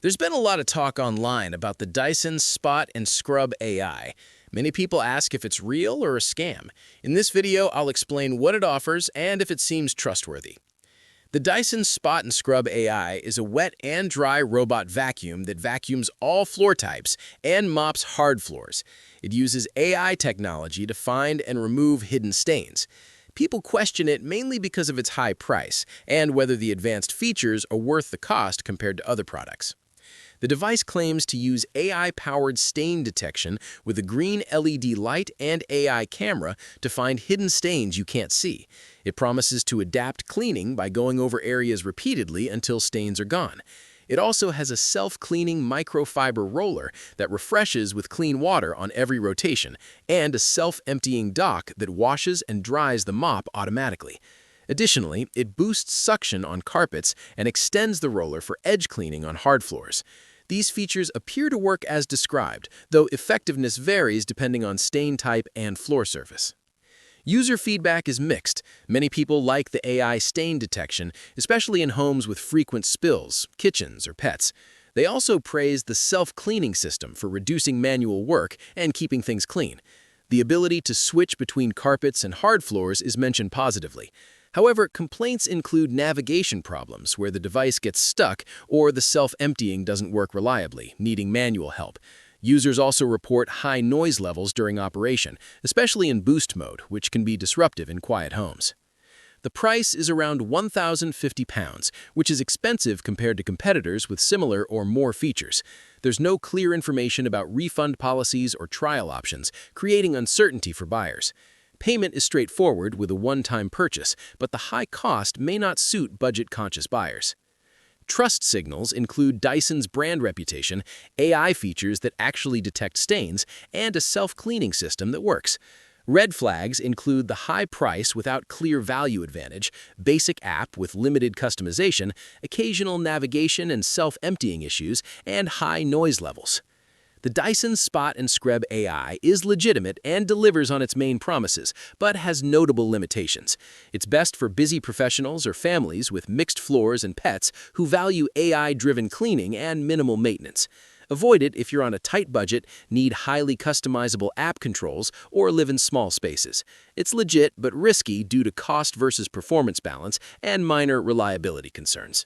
There's been a lot of talk online about the Dyson Spot and Scrub AI. Many people ask if it's real or a scam. In this video, I'll explain what it offers and if it seems trustworthy. The Dyson Spot and Scrub AI is a wet and dry robot vacuum that vacuums all floor types and mops hard floors. It uses AI technology to find and remove hidden stains. People question it mainly because of its high price and whether the advanced features are worth the cost compared to other products. The device claims to use AI-powered stain detection with a green LED light and AI camera to find hidden stains you can't see. It promises to adapt cleaning by going over areas repeatedly until stains are gone. It also has a self-cleaning microfiber roller that refreshes with clean water on every rotation, and a self-emptying dock that washes and dries the mop automatically. Additionally, it boosts suction on carpets and extends the roller for edge cleaning on hard floors. These features appear to work as described, though effectiveness varies depending on stain type and floor surface. User feedback is mixed. Many people like the AI stain detection, especially in homes with frequent spills, kitchens, or pets. They also praise the self-cleaning system for reducing manual work and keeping things clean. The ability to switch between carpets and hard floors is mentioned positively. However, complaints include navigation problems where the device gets stuck or the self-emptying doesn't work reliably, needing manual help. Users also report high noise levels during operation, especially in boost mode, which can be disruptive in quiet homes. The price is around £1,050, which is expensive compared to competitors with similar or more features. There's no clear information about refund policies or trial options, creating uncertainty for buyers. Payment is straightforward with a one-time purchase, but the high cost may not suit budget-conscious buyers. Trust signals include Dyson's brand reputation, AI features that actually detect stains, and a self-cleaning system that works. Red flags include the high price without clear value advantage, basic app with limited customization, occasional navigation and self-emptying issues, and high noise levels. The Dyson Spot and Scrub AI is legitimate and delivers on its main promises, but has notable limitations. It's best for busy professionals or families with mixed floors and pets who value AI-driven cleaning and minimal maintenance. Avoid it if you're on a tight budget, need highly customizable app controls, or live in small spaces. It's legit but risky due to cost versus performance balance and minor reliability concerns.